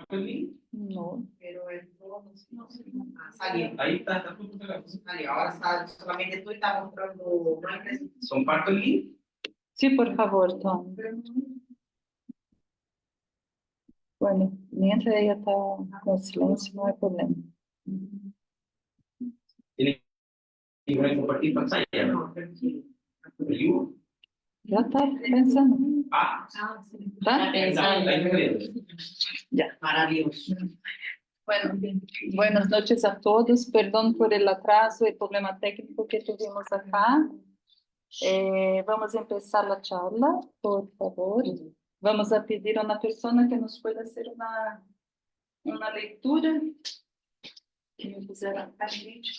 No. Pero el todo no sé. Salió. Ahí está todo salió. Ahora está, solamente tú estás mostrando. ¿Comparto el link? Sí, por favor, Tom. Bueno, mientras ella está con silencio, no hay problema. ¿Tiene que compartir pantalla? No, Ya está pensando. ¿Está pensando? Ya. Maravilloso. Bueno, buenas noches a todos. Perdón por el atraso y el problema técnico que tuvimos acá. Vamos a empezar la charla, por favor. Vamos a pedir a una persona que nos pueda hacer una lectura. Que me pusiera acá el vídeo.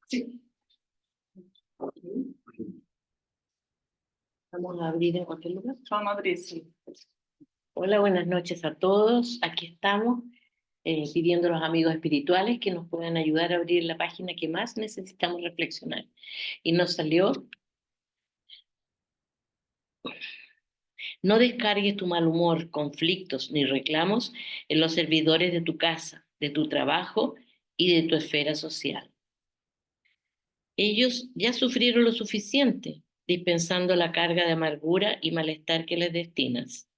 Sí. Vamos a abrir en cualquier lugar. Vamos a abrir, sí. Hola, buenas noches a todos. Aquí estamos pidiendo a los amigos espirituales que nos puedan ayudar a abrir la página que más necesitamos reflexionar. Y nos salió: no descargues tu mal humor, conflictos ni reclamos en los servidores de tu casa, de tu trabajo y de tu esfera social. Ellos ya sufrieron lo suficiente, dispensando la carga de amargura y malestar que les destinas.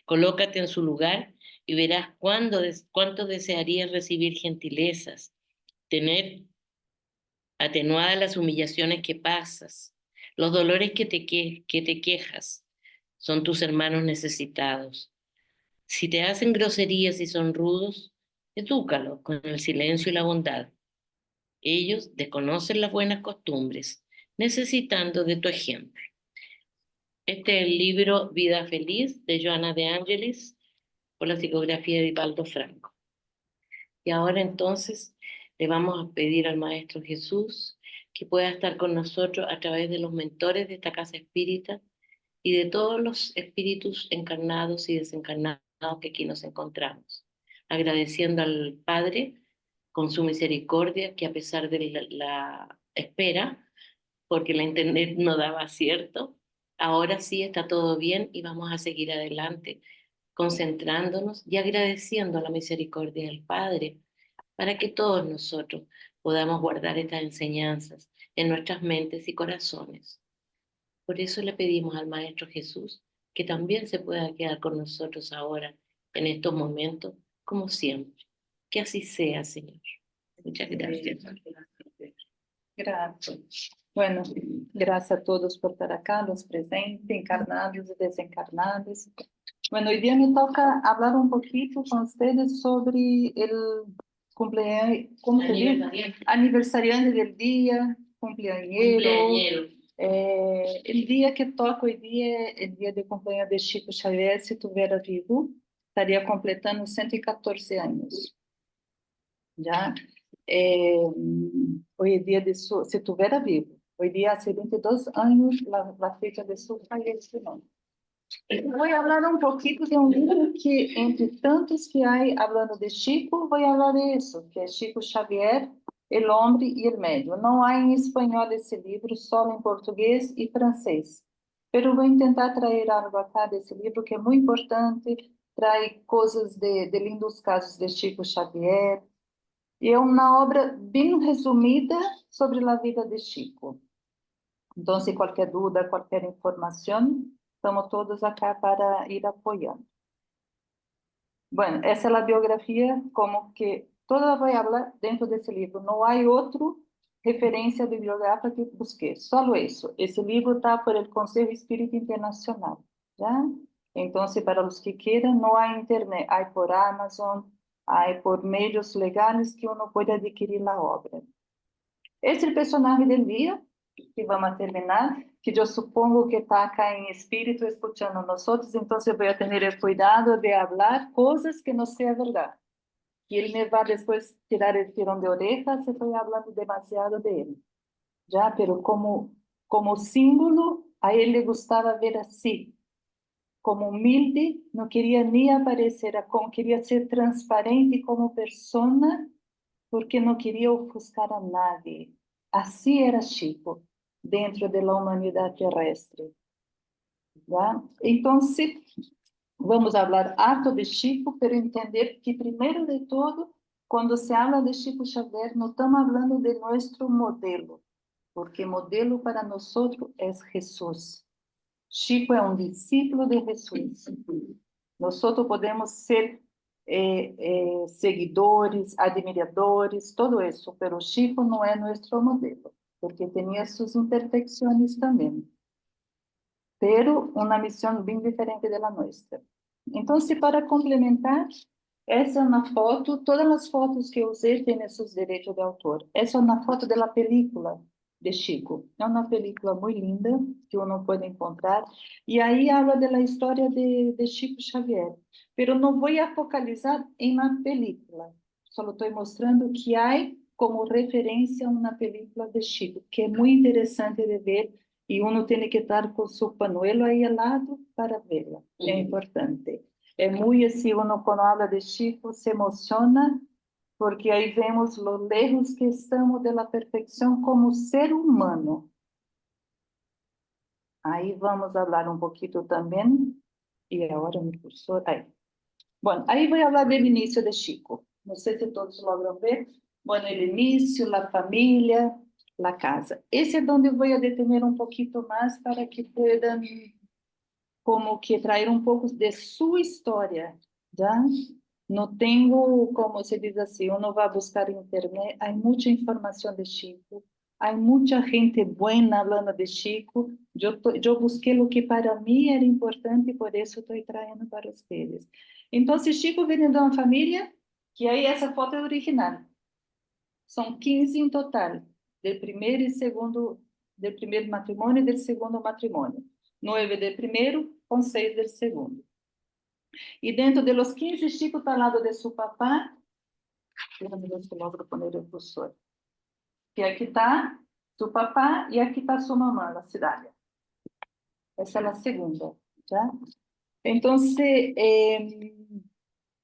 Colócate en su lugar y verás cuánto desearías recibir gentilezas, tener atenuadas las humillaciones que pasas, los dolores que te quejas. Son tus hermanos necesitados. Si te hacen groserías y son rudos, edúcalos con el silencio y la bondad. Ellos desconocen las buenas costumbres, necesitando de tu ejemplo. Este es el libro Vida Feliz de Joana de Angelis, por la psicografía de Divaldo Franco. Y ahora entonces le vamos a pedir al Maestro Jesús que pueda estar con nosotros a través de los mentores de esta casa espírita y de todos los espíritus encarnados y desencarnados que aquí nos encontramos. Agradeciendo al Padre con su misericordia que a pesar de la espera, porque la internet no daba acierto, ahora sí está todo bien y vamos a seguir adelante concentrándonos y agradeciendo la misericordia del Padre para que todos nosotros podamos guardar estas enseñanzas en nuestras mentes y corazones. Por eso le pedimos al Maestro Jesús que también se pueda quedar con nosotros ahora, en estos momentos, como siempre. Que así sea, Señor. Muchas gracias. Gracias. Bueno, gracias a todos por estar acá, los presentes, encarnados y desencarnados. Bueno, hoy día me toca hablar un poquito con ustedes sobre el cumpleaños, ¿cómo se dice? Aniversariante del día, cumpleañero. El día que toca hoy día, el día de cumpleaños de Chico Xavier, si estuviera vivo, estaría completando 114 años. ¿Ya? Hoy es día de su, si estuviera vivo, hoy día hace 22 años la fecha de su fallecimiento. Voy a hablar un poquito de un libro que, entre tantos que hay hablando de Chico, voy a hablar de eso, que es Chico Xavier, El Hombre y el Medio. No hay en español ese libro, solo en portugués y francés. Pero voy a intentar traer algo acá de ese libro que es muy importante, trae cosas de lindos casos de Chico Xavier. E é uma obra bem resumida sobre a vida de Chico. Então, se qualquer dúvida, qualquer informação, estamos todos acá para ir apoiando. Bueno, essa é a biografia, como que toda vou falar dentro desse livro. Não há outra referência bibliográfica que busquei, só isso. Esse livro está por el Conselho Espírita Internacional, já? Então, para os que queiram, não há internet, há por Amazon, há por meios legais que uno pode adquirir a obra. Esse é o personagem do dia, que vamos terminar, que eu supongo que está acá em espírito escutando nós outros, então eu vou ter o cuidado de falar coisas que não sejam verdade. E ele me vai depois tirar o tirão de oreja se estou falando demasiado dele. Já, pero como símbolo, a ele gostava ver assim, como humilde, não queria nem aparecer, queria ser transparente como pessoa, porque não queria ofuscar a nadie. Assim era Chico, dentro da humanidade terrestre. ¿Ya? Então, Vamos falar harto de Chico, pero entender que, primeiro de todo, quando se habla de Chico Xavier, não estamos falando de nosso modelo, porque modelo para nós é Jesus. Chico é um discípulo de Jesus. Nós podemos ser seguidores, admiradores, tudo isso, mas Chico não é nosso modelo, porque tinha suas imperfeições também, pero uma missão bem diferente da nossa. Então, para complementar, essa é uma foto, todas as fotos que eu usei têm seus direitos de autor. Essa é uma foto da película de Chico. É uma película muito linda, que uno pode encontrar, e aí habla da história de Chico Xavier. Pero não vou focalizar em uma película, só estou mostrando que há como referência uma película de Chico, que é muito interessante de ver, e uno tem que estar com seu panuelo aí ao lado para vê-la. É importante. É muito assim, uno quando habla de Chico se emociona, porque aí vemos lo lejos que estamos da perfeição como ser humano. Aí vamos falar um pouquinho também, e agora o cursor, aí. Bom, aí vou falar do início de Chico. Não sei se todos logram ver. Bom, o início, a família, a casa. Esse é onde eu vou detener um pouquinho mais para que puedan como que trazer um pouco de sua história, já? Não tenho, como se diz assim, uno vai buscar na internet, há muita informação de Chico, há muita gente boa falando de Chico, eu busquei o que para mim era importante e por isso estou trazendo para vocês. Então, Chico vem de uma família, que aí essa foto é original, são 15 em total, do primeiro e segundo, do primeiro matrimônio e do segundo matrimônio. 9 do primeiro com 6 do segundo. E dentro de los 15, Chico está ao lado de seu papá. Déjame ver se logro poner o cursor. Que aqui está seu papá e aqui está sua mamã, a Cidália. Essa é a segunda, tá? Então,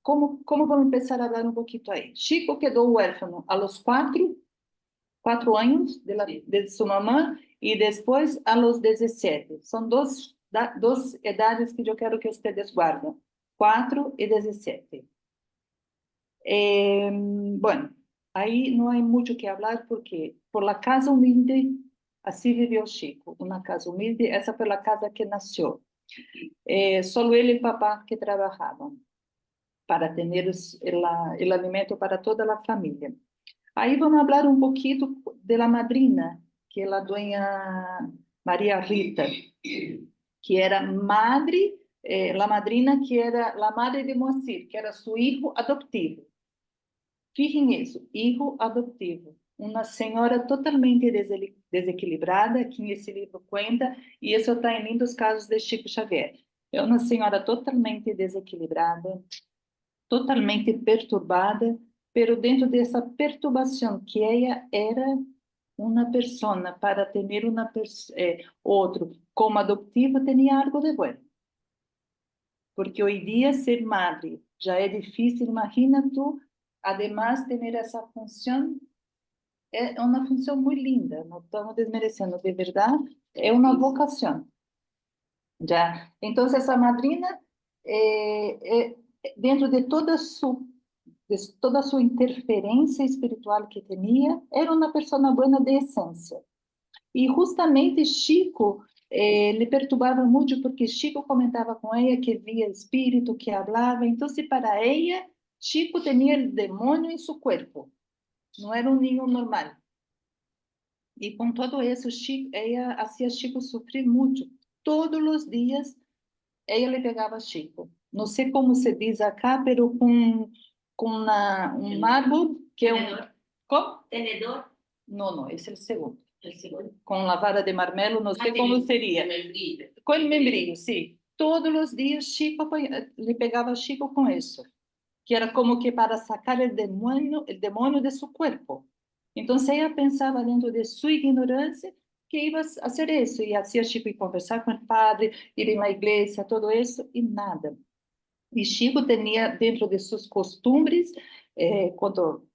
como vamos começar a falar um pouquinho aí? Chico quedou huérfano a los 4 anos de sua mamã e depois a los 17. São duas idades que eu quero que vocês guardem. 4 e 17. Bueno, aí não há muito que falar, porque por la casa humilde, assim viveu Chico, uma casa humilde, essa foi a casa que nasceu. Só ele e o papá que trabalhavam para ter o alimento para toda a família. Aí vamos falar um pouquinho da madrina, que é a dona Maria Rita, que era madre, a madrina que era a madre de Moacir, que era seu filho adoptivo. Fiquem isso, filho adoptivo. Uma senhora totalmente desequilibrada, que esse livro conta, e isso está em lindos casos de Chico Xavier. É uma senhora totalmente desequilibrada, totalmente perturbada, pero dentro dessa perturbação que ela era uma pessoa, para ter outro como adoptivo, tinha algo de bom. Porque hoje dia ser madre já é difícil, imagina tu, además ter essa função, é uma função muito linda, não estamos desmerecendo, de verdade, é uma vocação. Já. Então, essa madrina, dentro de toda a sua interferência espiritual que tinha, era uma pessoa boa de essência. E justamente Chico lhe perturbava muito, porque Chico comentava com ela que via espírito, que falava. Então, para ela, Chico tinha o demônio em seu corpo. Não era um ninho normal. E com todo isso, ela fazia Chico sofrer muito. Todos os dias, ela lhe pegava Chico. Não sei como se diz acá, mas com um árvore que é um... Como? Tenedor. Não, esse é o segundo. El segundo. Com a vara de marmelo, não sei como seria. Com o membrilho, sim. Todos os dias, Chico lhe pegava Chico com isso, que era como que para sacar o demônio de seu corpo. Então, ela pensava dentro de sua ignorância que ia fazer isso, e hacía Chico ir conversar com o padre, ir na igreja, todo isso, e nada. E Chico tinha dentro de seus costumes, quando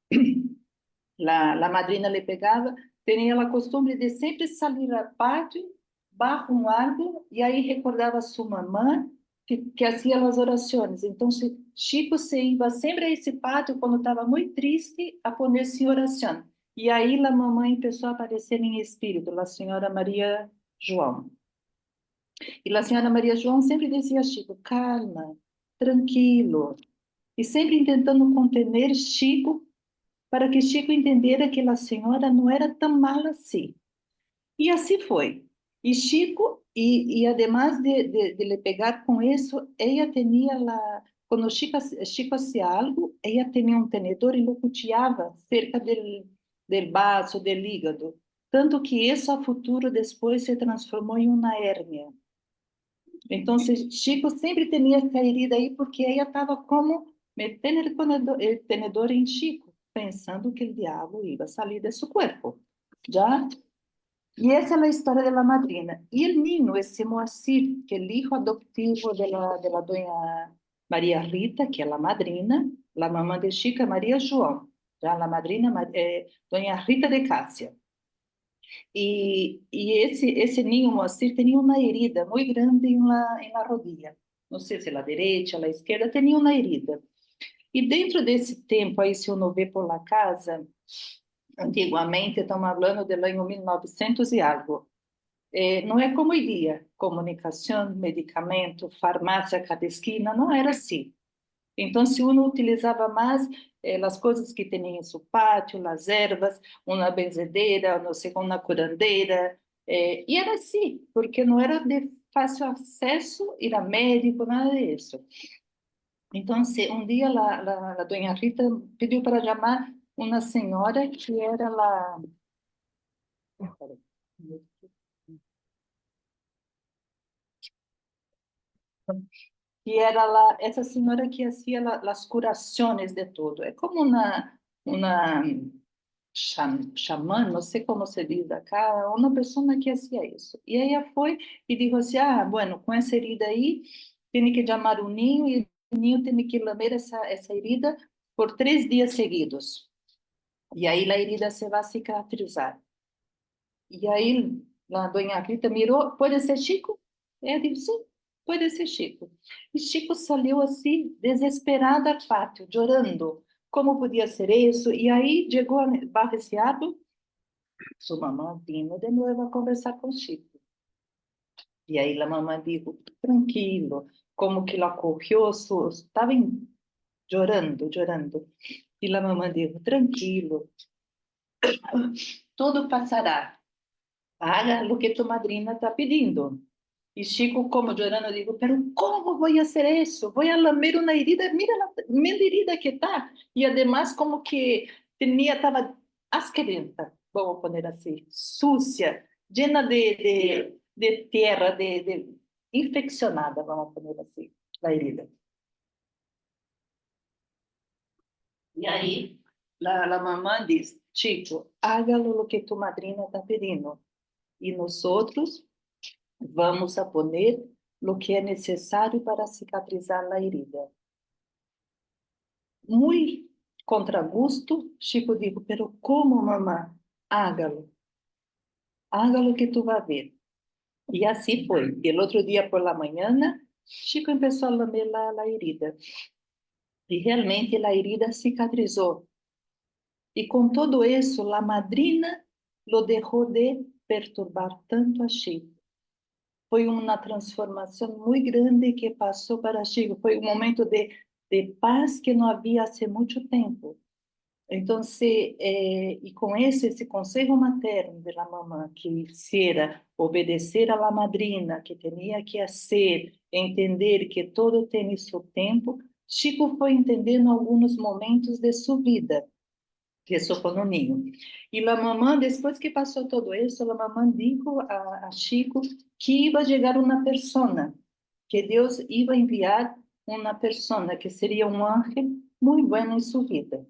a madrina lhe pegava, tinha a costume de sempre sair ao pátio, baixo um árvore, e aí recordava sua mamã, que hacía as orações. Então, Chico se ia sempre a esse pátio quando estava muito triste a poner-se em oração. E aí a mamãe começou a aparecer em espírito, a senhora Maria João. E a senhora Maria João sempre dizia a Chico, calma, tranquilo. E sempre tentando contener Chico, para que Chico entendesse que a senhora não era tão mal assim. E assim foi. E Chico, e además de lhe pegar com isso, ela tinha lá, quando Chico hacía algo, ela tinha um tenedor e lo cuteava cerca del baço, del hígado. Tanto que isso a futuro depois se transformou em uma hérnia. Então, Chico sempre tinha essa herida aí, porque ela estava como metendo o tenedor em Chico, pensando que o diabo ia sair de seu corpo. Já? E essa é a história da madrina. E o niño, esse Moacir, que é o hijo adoptivo da doña Maria Rita, que é a madrina, a mamã de Chica, Maria João, já a madrina doña Rita de Cássia. E esse niño Moacir tinha uma herida muito grande na rodilha. Não sei se a direita, a esquerda, tinha uma herida. E dentro desse tempo, aí se uno vê por la casa, antigamente, estamos falando do ano 1900 e algo, não é como hoje dia, comunicação, medicamento, farmácia a cada esquina, não era assim. Então, se uno utilizava mais as coisas que tinha em seu pátio, as ervas, uma benzedeira, não sei, uma curandeira, e era assim, porque não era de fácil acesso ir a médico, nada disso. Então, um dia a dona Rita pediu para chamar uma senhora que era lá. Que era lá, essa senhora que fazia as curações de tudo. É como uma xamã, não sei como se diz acá, uma pessoa que fazia isso. E ela foi e disse assim, bueno, com essa herida aí, tem que chamar o ninho e o ninho tem que lamber essa herida por 3 dias seguidos. E aí a herida se vai cicatrizar. E aí a dona Rita mirou, pode ser Chico? Ela disse, sim, pode ser Chico. E Chico saiu assim, desesperado ao pátio, chorando. Como podia ser isso? E aí chegou barreciado, sua mamãe vino de novo a conversar com Chico. E aí a mamãe disse, tranquilo, como que lo acolheu, estava chorando, chorando. E a mamãe disse, tranquilo, tudo passará. Haga o que tu madrina está pedindo. E Chico, como chorando, digo, pero como vou fazer isso? Vou lamber uma herida, mira a minha herida que está. E además como que estava asquerenta, vamos poner assim, sucia, llena de terra, infeccionada, vamos poner assim, a herida. E aí, a mamãe diz, Chico, hágalo o que tu madrina está pedindo. E nós outros vamos a poner lo que é necessário para cicatrizar a herida. Muito contra gusto, Chico dijo, pero como, mamá? Hágalo. Hágalo que tu vai ver. E assim foi. E o outro dia por la manhã, Chico começou a lamber a herida. E realmente a herida cicatrizou. E com todo isso, a madrina lo deixou de perturbar tanto a Chico. Foi uma transformação muito grande que passou para Chico. Foi um momento de paz que não havia há muito tempo. Então, e com esse conselho materno da mamãe, que era obedecer à madrina, que tinha que ser, entender que todo tem seu tempo, Chico foi entendendo alguns momentos de sua vida, que isso foi no ninho. E a mamãe, depois que passou tudo isso, a mamãe disse a Chico que ia chegar uma pessoa, que Deus ia enviar uma pessoa, que seria um anjo muito bom em sua vida.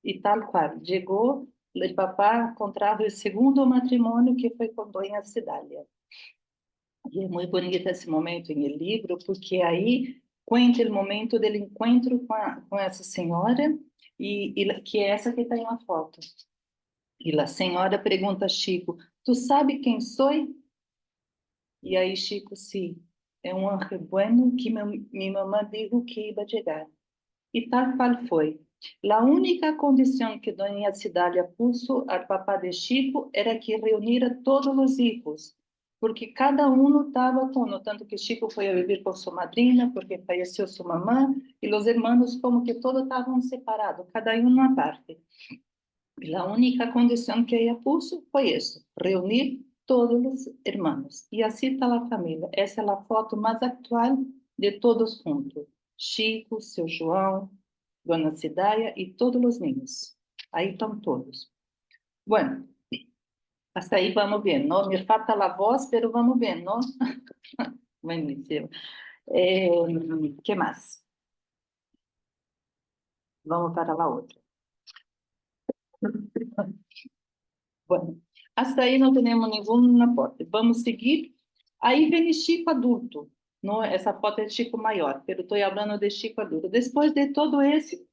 E tal qual, chegou, o papá contraiu o segundo matrimônio, que foi com Dona Cidália. E é muito bonito esse momento em el livro, porque aí conta o momento do encontro com essa senhora, que é essa que está em uma foto. E a senhora pergunta a Chico, tu sabe quem sou? E aí Chico, sim. é um anjo bueno que minha mamãe disse que ia chegar. E tal qual foi. A única condição que Dona Cidália puso ao papá de Chico era que reunira todos os filhos, porque cada um estava com, tanto que Chico foi a viver com sua madrinha, porque faleceu sua mamã, e os irmãos como que todos estavam separados, cada um uma parte. E a única condição que ela puso foi isso, reunir todos os irmãos. E assim está a família. Essa é a foto mais atual de todos juntos. Chico, seu João, Dona Cidália e todos os niños. Aí estão todos. Bueno, hasta aí vamos bem, não? Me falta a voz, mas vamos bem, não? Buenísimo. Que mais? Vamos para a outra. Bueno, hasta aí não temos nenhum aporte. Vamos seguir. Aí vem Chico adulto. Não, essa foto é Chico maior, mas estou falando de Chico adulto. Depois de todo esse,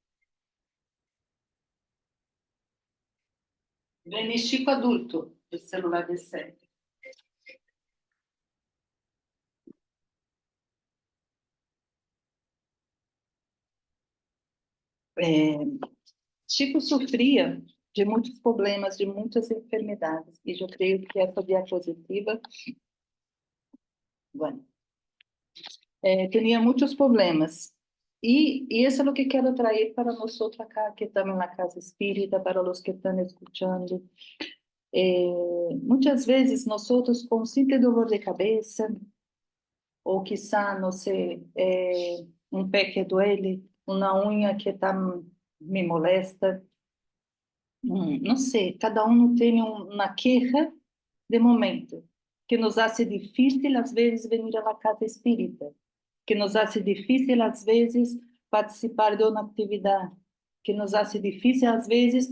vem Chico adulto, do celular de sempre. Chico sofria de muitos problemas, de muitas enfermidades, e eu creio que essa diapositiva, bueno, tinha muitos problemas. E isso é o que quero trazer para nós acá, que estamos na casa espírita, para os que estão escutando. Muitas vezes nós, com um simples dolor de cabeça, ou quizá, não sei, um pé que duele, uma unha que me molesta, não sei, cada um tem uma queixa de momento, que nos hace difícil, às vezes, vir à casa espírita, que nos hace difícil, às vezes, participar de uma atividade, que nos hace difícil, às vezes,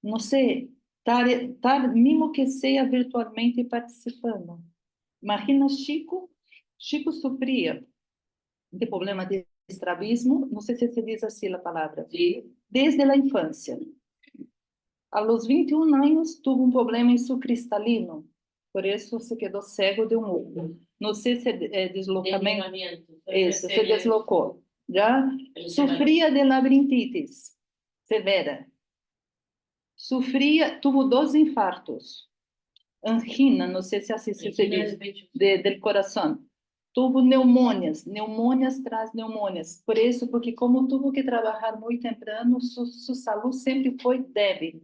não sei, estar, mesmo que seja virtualmente participando. Imagina Chico sofria de problema de estrabismo, não sei se diz assim a palavra, desde a infância. A los 21 anos, tuvo um problema em seu cristalino, por isso se quedou cego de um olho. Não sei se é deslocamento. Isso, se deslocou. Já sofria de labirintites severa. Tuvo 2 infartos. Angina, não sei se assim se diz, do coração. Tuvo pneumonias tras pneumonias. Por isso, porque como tuvo que trabalhar muito temprano, sua saúde sempre foi débil.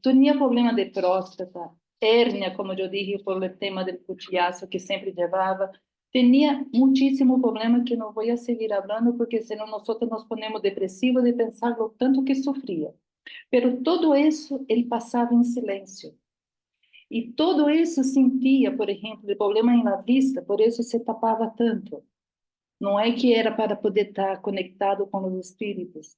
Tinha problema de próstata, hérnia, como eu disse, por o tema do cutilhaço que sempre levava. Tinha muitíssimo problema que não vou seguir falando, porque senão nós nos ponemos depressivos de pensar o tanto que sofria. Pero todo isso ele passava em silêncio. E todo isso sentia, por exemplo, de problema na vista, por isso se tapava tanto. Não é que era para poder estar conectado com os espíritos.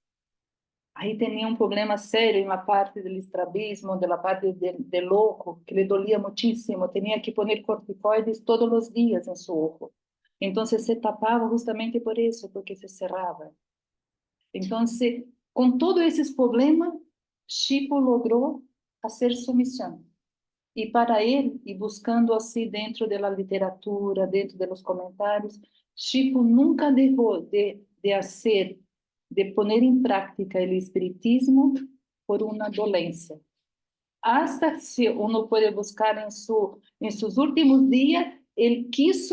Aí tinha um problema sério na parte do estrabismo, da parte de louco, que lhe doía muitíssimo. Tinha que pôr corticoides todos os dias em seu ojo. Então se tapava justamente por isso, porque se cerrava. Então, com todos esses problemas, Chico logrou fazer sua missão. E para ele, e buscando assim dentro da literatura, dentro dos comentários, Chico nunca deixou de fazer, de pôr em prática o espiritismo por uma dolência. Hasta se uno pode buscar em seus últimos dias, ele quis,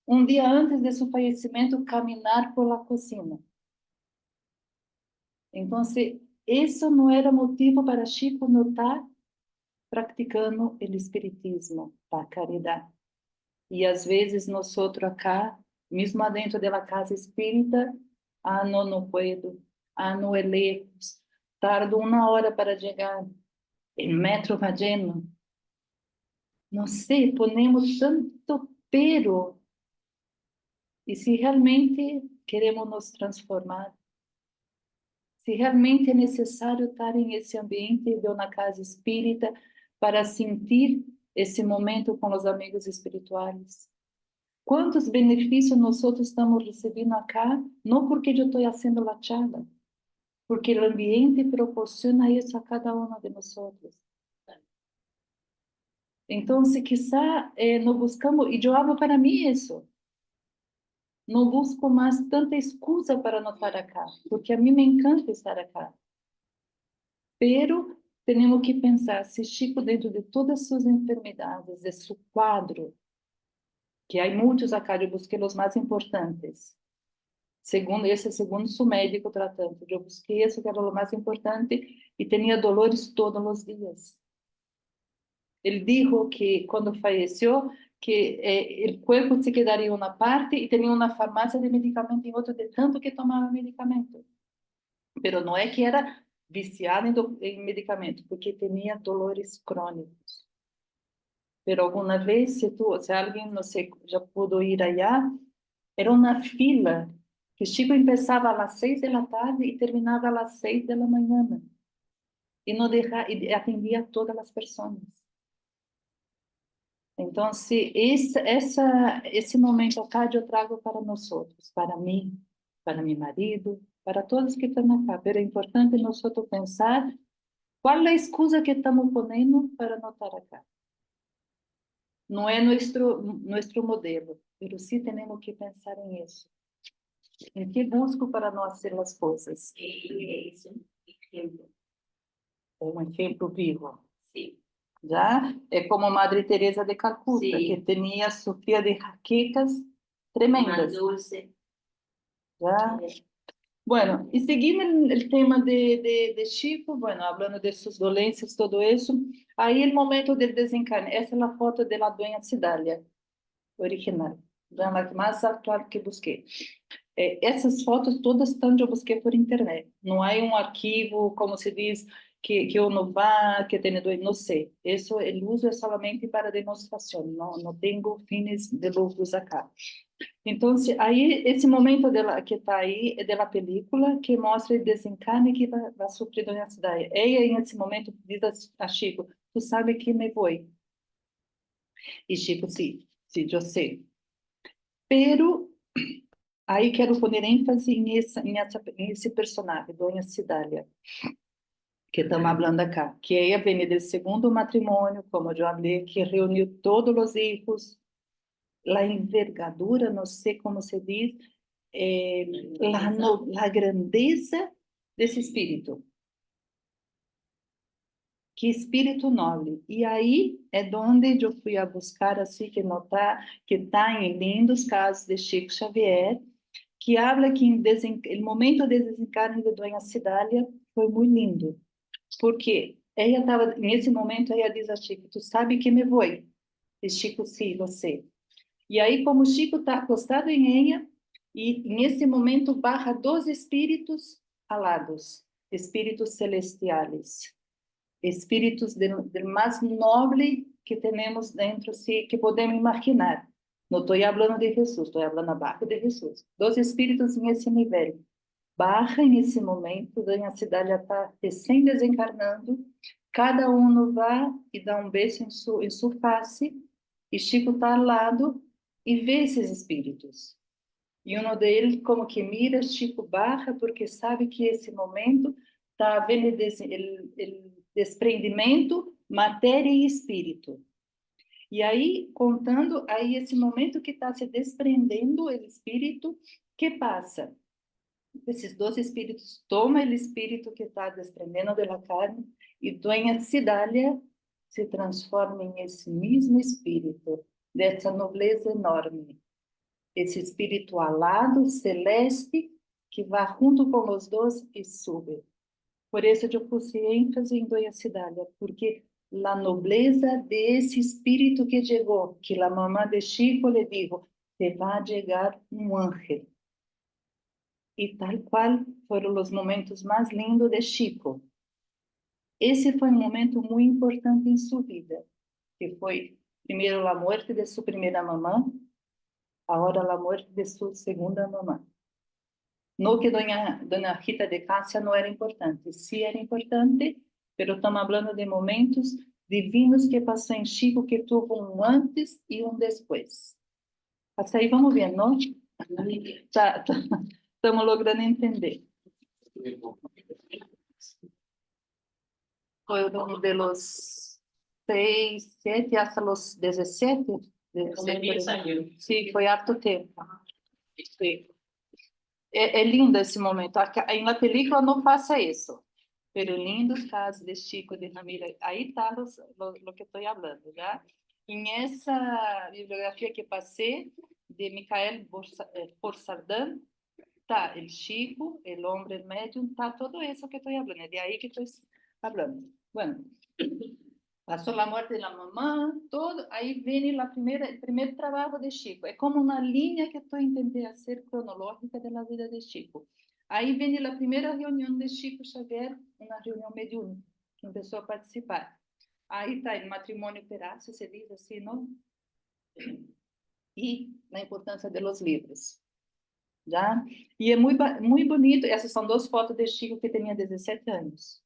um dia antes de seu falecimento, caminhar por la cocina. Então, isso não era motivo para Chico não estar praticando o espiritismo, a caridade. E às vezes nós acá, mesmo dentro da casa espírita, não puedo, não é lejos, tardo 1 hora para chegar, o metro vai lleno. Não sei, ponemos tanto pero, e se realmente queremos nos transformar, se realmente é necessário estar em esse ambiente de uma casa espírita para sentir esse momento com os amigos espirituais. Quantos benefícios nós estamos recebendo acá, não porque eu estou fazendo a charla, porque o ambiente proporciona isso a cada um de nós. Então, quizá não buscamos, e eu hablo para mim isso, não busco mais tanta excusa para não estar acá, porque a mim me encanta estar acá. Pero temos que pensar, se Chico, dentro de todas as suas enfermidades, de seu quadro, que há muitos acá, eu busquei os mais importantes, segundo seu médico tratante, eu busquei esse que era o mais importante, e tinha dolores todos os dias. Ele disse que quando faleceu, que o corpo se quedaria em uma parte e tinha uma farmácia de medicamento em outra, de tanto que tomava medicamento. Pero não é que era viciado em medicamento, porque tinha dolores crônicos. Pero alguma vez, se alguém, não sei, já pudo ir allá, era uma fila que Chico começava às 6 da tarde e terminava às 6 da manhã. E não e atendia a todas as pessoas. Então, esse momento acá eu trago para nós outros, para mim, para meu marido, para todos que estão acá. Mas é importante nós pensar qual é a excusa que estamos ponendo para não estar acá. Não é nosso modelo, mas sim temos que pensar em isso. Em que busco para não fazer as coisas? Es un ejemplo. É um exemplo vivo. Sí. Já é como Madre Teresa de Calcuta, Sim. que tinha sofria de jaquecas tremendas. Más dulce. Já. Bueno, y siguiendo el tema de Chico, bueno, hablando de sus dolencias, todo eso, ahí el momento del desencarne, esa es la foto de la dueña Cidália, original, la más actual que busqué. Essas fotos todas estão, eu busquei por internet, não há um arquivo, como se diz, que eu não vá, que tenho, não sei, isso, o uso é somente para demonstração, não tenho fins de lucros acá. Então, aí, esse momento que está aí é da película que mostra o desencarne que vai sofrer Dona Cidália. Ela, nesse momento, diz a Chico, tu sabe que me vou. E Chico, sim, eu sei. Pero, aí quero pôr ênfase nesse personagem, Dona Cidália, que estamos falando acá, que ela vem do segundo matrimônio, como eu falei, que reuniu todos os filhos, a envergadura, não sei como se diz, la grandeza desse espírito. Que espírito nobre. E aí é onde eu fui a buscar, assim, que notar, que está em lindos casos de Chico Xavier, que habla que o momento de desencarne de Dona Cidália foi muito lindo. Porque ela estava, nesse momento, ela diz a Chico, tu sabe que me vou? E Chico, sim, você. E aí, como Chico está acostado em ela, e nesse momento barra dois espíritos alados, espíritos celestiais, espíritos do mais nobre que temos dentro, si, que podemos imaginar. Não estou falando de Jesus, estou falando abaixo de Jesus. Dois espíritos nesse nível. Barra nesse momento, a cidade já está recém-desencarnando, cada um vai e dá um beijo em sua face, e Chico está ao lado e vê esses espíritos. E um deles, como que mira Chico Barra, porque sabe que esse momento está havendo o desprendimento, matéria e espírito. E aí, contando, aí esse momento que está se desprendendo o espírito, que passa? Esses dois espíritos tomam o espírito que está desprendendo da carne e Dona Cidália se transforma em esse mesmo espírito, dessa nobreza enorme. Esse espírito alado, celeste, que vai junto com os dois e sube. Por isso eu pus ênfase em Dona Cidália, porque a nobreza desse espírito que chegou, que a mamãe de Chico lhe disse, te vai chegar um ángel. E tal qual foram os momentos mais lindos de Chico. Esse foi um momento muito importante em sua vida, que foi, primeiro, a morte de sua primeira mamãe, agora a morte de sua segunda mamãe. Não que Dona Rita de Cássia não era importante, sim era importante, mas estamos falando de momentos divinos que passou em Chico, que teve um antes e um depois. Até aí vamos ver, não? Estamos logrando entender. Foi um dos 6, 7, hasta los 17. Como 17 10 años. Sí, foi harto tempo. Sí. É lindo esse momento. Em la película não passa isso. Pero lindos casos de Chico, de Ramírez. Aí está lo que estou falando, já. Em essa bibliografia que passei, de Michael Borsardin, tá el Chico, el hombre, el médium, tá todo isso que estou falando. É de aí que estou falando. Bueno, passou a morte da mamã, todo, aí vem o primeiro trabalho de Chico. É como uma linha que estou tentando fazer cronológica da vida de Chico. Aí vem a primeira reunião de Chico Xavier, uma reunião mediúnica, que começou a participar. Aí está o matrimônio Perácio, se diz assim, não? E a importância dos livros. Já? E é muito bonito, essas são duas fotos de Chico que tinha 17 anos.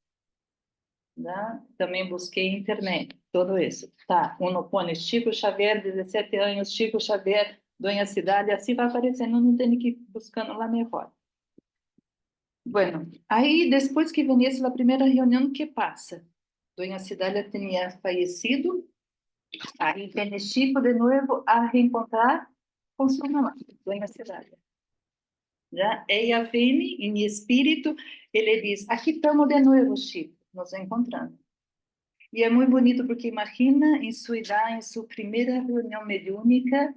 Já? Também busquei na internet, tudo isso. Tá, uno põe Chico Xavier, 17 anos, Chico Xavier, Dona Cidade, assim vai aparecendo, não tem que ir buscando lá melhor. Bueno, aí depois que venisse a primeira reunião, que passa? Dona Cidade tinha falecido, aí vem Chico de novo a reencontrar com sua mamãe, Dona Cidade. Já? Ela vem em espírito, ele diz, aqui estamos de novo, Chico, nos encontrando. E é muito bonito porque imagina em sua idade, em sua primeira reunião mediúnica,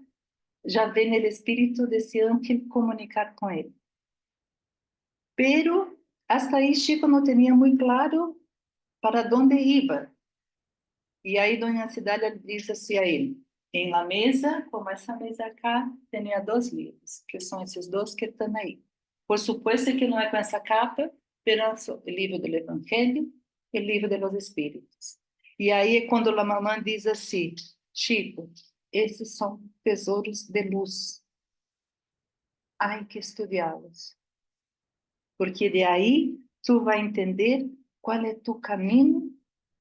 já vem o espírito desse ángel comunicar com ele. Pero hasta aí Chico não tinha muito claro para onde ia. E aí Dona Cidália disse assim a ele, em la mesa, como essa mesa acá, tinha 2 livros, que são esses 2 que estão aí. Por supuesto que não é com essa capa, pero o livro do Evangelho e o livro dos Espíritos. E aí é quando a mamãe diz assim, Chico, esses são tesouros de luz. Há que estudá-los. Porque de aí tu vai entender qual é tu caminho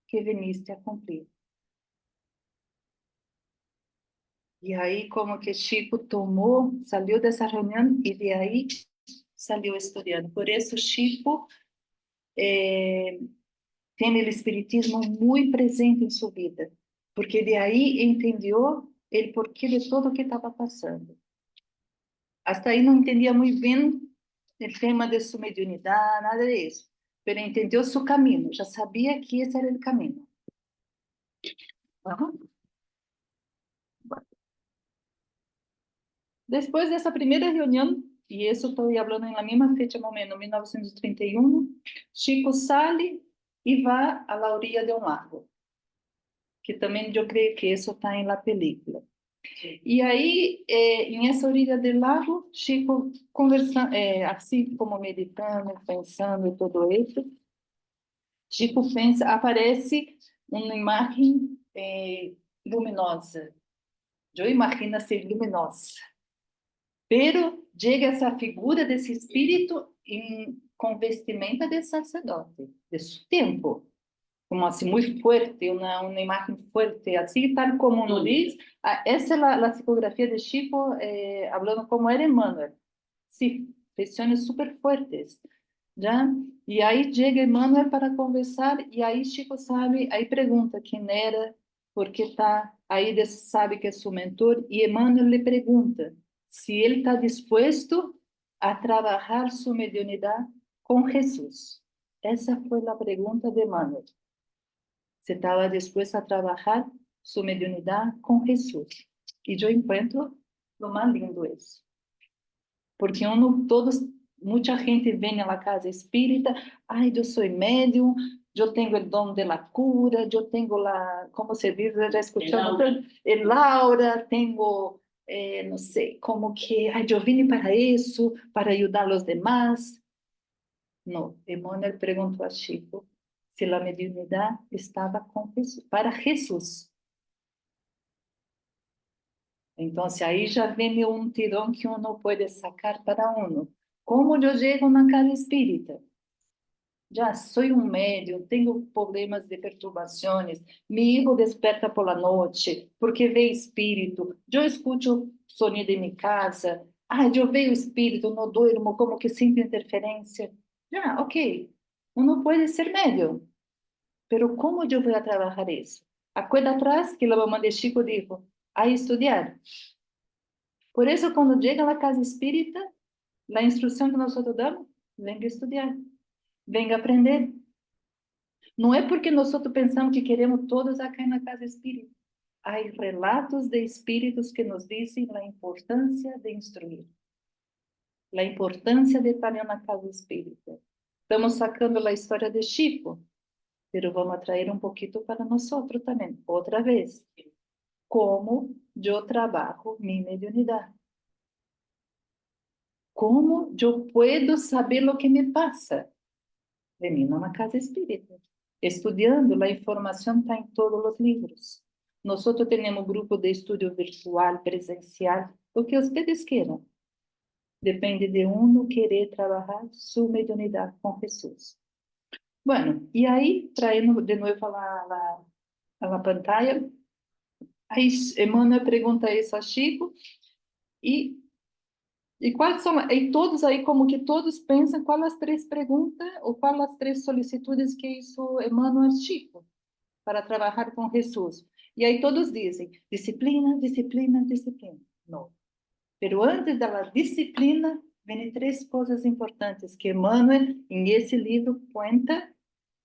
que veniste a cumprir. E aí como que Chico tomou, saiu dessa reunião e de aí saiu estudando. Por isso Chico tem o espiritismo muito presente em sua vida, porque de aí entendeu o porquê de tudo o que estava passando. Hasta aí não entendia muito bem o tema de sua mediunidade, nada disso, mas entendeu seu caminho, já sabia que esse era o caminho. Vamos? Depois dessa primeira reunião, e isso estou falando na mesma fecha, mais ou menos, 1931, Chico sai e vai à orilla de um lago, que também eu creio que isso está na película. E aí, em essa orilla do lago, Chico conversando, assim como meditando, pensando e tudo isso, Chico pensa, aparece uma imagem luminosa. Eu imagino ser luminosa. Pero chega essa figura desse espírito com vestimenta de sacerdote, de seu tempo. Como assim, muito forte, uma imagem forte, assim, tal como nos diz. Essa é a psicografia de Chico, falando como era Emmanuel. Sim, visiones super fortes. Já? E aí chega Emmanuel para conversar, e aí Chico sabe, aí pergunta quem era, por que está, aí sabe que é seu mentor, e Emmanuel lhe pergunta se ele está disposto a trabalhar sua mediunidade com Jesus. Essa foi a pergunta de Emmanuel. Se estava disposto a trabalhar sua mediunidade com Jesus. E eu encontro o mais lindo isso. Porque muita gente vem à casa espírita, ai, eu sou médium, eu tenho o dom da cura, eu tenho como se diz, já escutamos, el aura, tenho, não sei, como que, ai, eu vim para isso, para ajudar os demais. Não, Emmanuel perguntou a Chico se a mediunidade estava com Jesus, para Jesus. Então, aí já vem um tirão que uno pode sacar para uno. Como eu chego na casa espírita? Já sou um médium, tenho problemas de perturbações, meu filho desperta por la noite, porque vê espírito, eu escuto sonido em minha casa, eu vejo espírito, não durmo, como que sinto interferência. Já, ok, uno pode ser médium, mas como eu vou trabalhar isso? Acuerda atrás que la mamá de Chico dijo, hay estudiar. Por eso cuando llega a la casa espírita, la instrucción que nosotros damos, venga a estudiar, venga a aprender. No es porque nosotros pensamos que queremos todos acá en la casa espírita. Hay relatos de espíritus que nos dicen la importancia de instruir, la importancia de estar en una casa espírita. Estamos sacando la historia de Chico, pero vamos a traer un poquito para nosotros también, otra vez. Cómo yo trabajo mi mediunidad. Cómo yo puedo saber lo que me pasa. Veniendo a una casa espírita, estudiando, la información está en todos los libros. Nosotros tenemos grupo de estudio virtual, presencial, lo que ustedes quieran. Depende de uno querer trabajar su mediunidad con Jesús. Bueno, y ahí, trayendo de nuevo a la pantalla, aí Emmanuel pergunta isso a Chico, e quais são, e todos aí, como que todos pensam, quais as três perguntas, ou quais as três solicitudes que isso Emmanuel Chico, para trabalhar com Jesus. E aí todos dizem, disciplina, disciplina, disciplina. Não. Pero antes da disciplina, vem três coisas importantes que Emmanuel, em esse livro, conta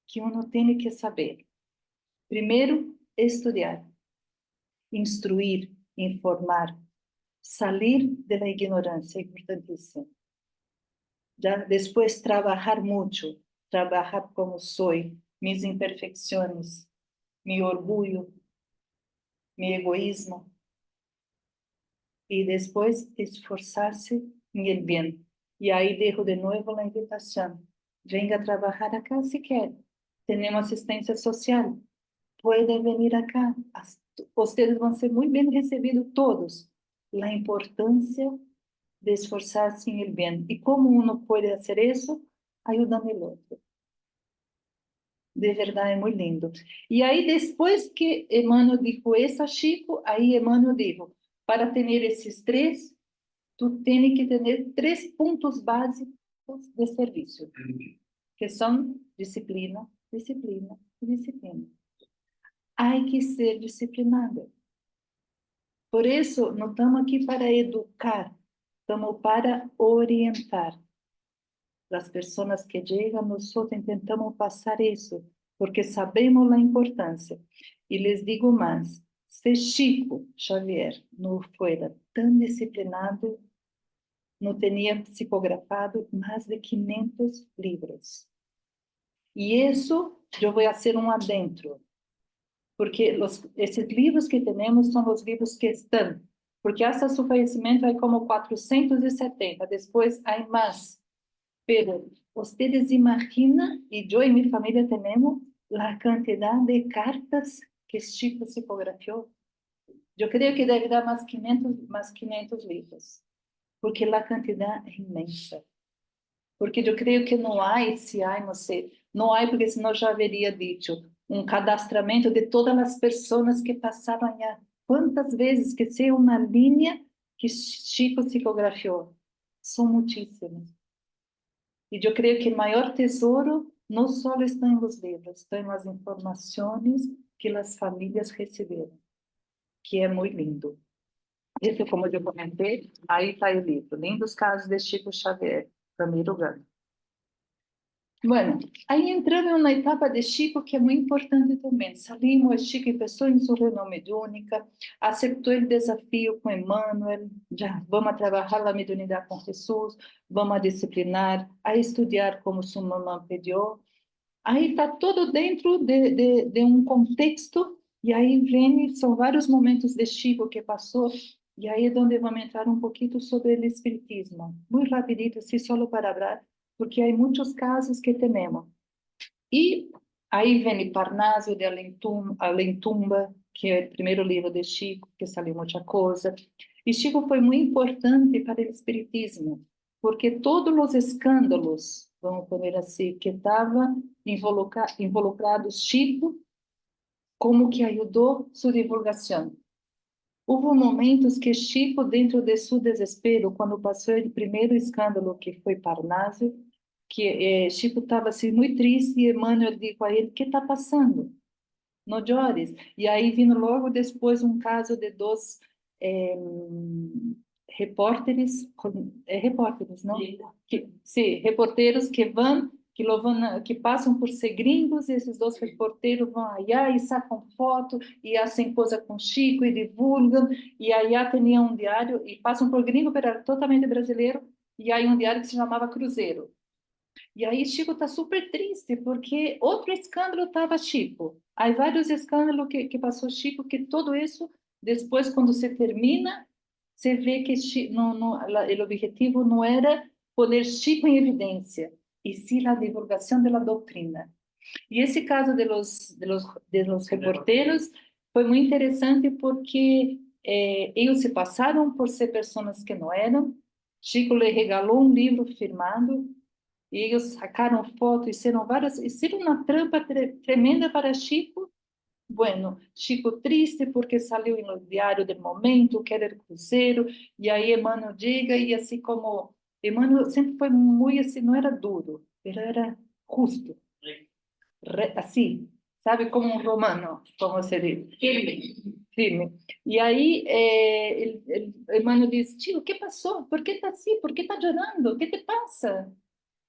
que uno tem que saber. Primeiro, estudar, instruir, informar, salir de la ignorancia, importantísimo. Ya después trabajar mucho, trabajar como soy, mis imperfecciones, mi orgullo, mi egoísmo. Y después esforzarse en el bien. Y ahí dejo de nuevo la invitación. Venga a trabajar acá si quiere. Tenemos asistencia social. Pueden venir acá. Ustedes van a ser muy bien recibidos todos. La importancia de esforzarse en el bien. ¿Y cómo uno puede hacer eso? Ayudando al otro. De verdad es muy lindo. Y ahí después que Emmanuel dijo eso a Chico, ahí Emmanuel dijo, para tener esos tres, tú tienes que tener 3 puntos básicos de servicio, que son disciplina, disciplina y disciplina. Hay que ser disciplinado. Por eso no estamos aquí para educar, estamos para orientar. Las personas que llegan, nosotros intentamos pasar eso, porque sabemos la importancia. Y les digo más, si Chico Xavier no fuera tan disciplinado, no tenía psicografado más de 500 libros. Y eso yo voy a hacer un adentro, porque esses livros que temos são os livros que estão, porque hasta su fallecimiento hay como 470, después hay más. Pero ustedes imaginan, y yo y mi familia tenemos, la cantidad de cartas que Chico psicografió. Yo creo que debe dar más 500 libros, porque la cantidad es inmensa. Porque eu creio que não há, se há, não sei, não há, porque senão já haveria dito, cadastramento de todas as pessoas que passaram allá. Quantas vezes que sei uma linha que Chico psicografiou? São muitíssimas. E eu creio que o maior tesouro não só está nos livros, está nas informações que as famílias receberam, que é muito lindo. Esse, como eu comentei, aí está o livro, Lindos Casos de Chico Xavier, Ramiro Gano. Bueno, aí entramos em uma etapa de Chico que é muito importante também. Salimos, Chico empezou em sua reunião mediúnica, aceitou o desafio com Emmanuel, já vamos trabalhar a mediunidade com Jesus, vamos a disciplinar, a estudar como sua mamãe pediu. Aí está tudo dentro de um contexto, e aí vem, são vários momentos de Chico que passou, e aí é onde vamos entrar um pouquinho sobre o espiritismo. Muito rapidito, assim, só para falar, porque há muitos casos que temos. E aí vem Parnaso de Alentumba, que é o primeiro livro de Chico, que saiu muita coisa. E Chico foi muito importante para o espiritismo, porque todos os escândalos, vamos pôr assim, que estavam involucrados Chico, como que ajudou sua divulgação. Houve momentos que Chico, dentro de seu desespero, quando passou o primeiro escândalo, que foi Parnaso, que Chico estava assim, muito triste, e Emmanuel disse a ele, o que está passando? não chores. E aí vindo logo depois um caso de dois repórteres, repórteres, não? Sim, reporteros que passam por ser gringos, e esses dois reporteros vão allá e sacam foto, e fazem coisa com Chico, e divulgam, e allá tinha um diário, e passam por gringo, mas era totalmente brasileiro, e aí um diário que se chamava Cruzeiro. E aí Chico está super triste, porque outro escândalo estava Chico. Há vários escândalos que passou Chico, que tudo isso, depois, quando se termina, se vê que o objetivo não era poner Chico em evidência, e sim a divulgação da doutrina. E esse caso de los reporteros foi muito interessante porque eles se passaram por ser pessoas que não eram. Chico lhe regalou um livro firmado, e eles sacaram foto, hicieron uma trampa tremenda para Chico. Bueno, Chico triste porque saiu no diário do momento, que era o Cruzeiro, e aí Emmanuel chega, e assim como Emmanuel sempre foi muito assim, não era duro, era justo, assim, sabe, como um romano, como se diz, firme. E aí Emmanuel diz, tio, o que passou? Por que está assim? Por que está chorando? O que te passa?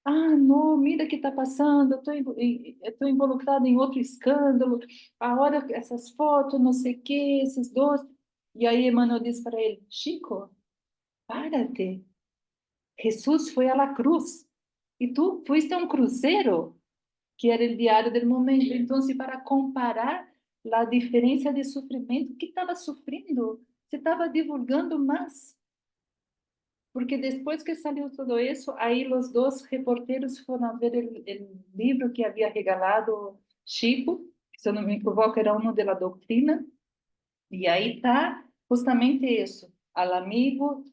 Ah, não, mira o que está passando, estou involucrado em outro escândalo, agora essas fotos, não sei o quê, esses dois. E aí Emmanuel diz para ele, Chico, párate, Jesus foi à la cruz, e tu fuiste a um cruzeiro, que era o diário do momento. Então, para comparar a diferença de sofrimento, que estava sofrendo, você estava divulgando mais. Porque depois que saiu tudo isso, aí os dois reporteros foram ver o livro que havia regalado Chico, que, se eu não me equivoco, era um da doutrina, e aí está justamente isso, al amigo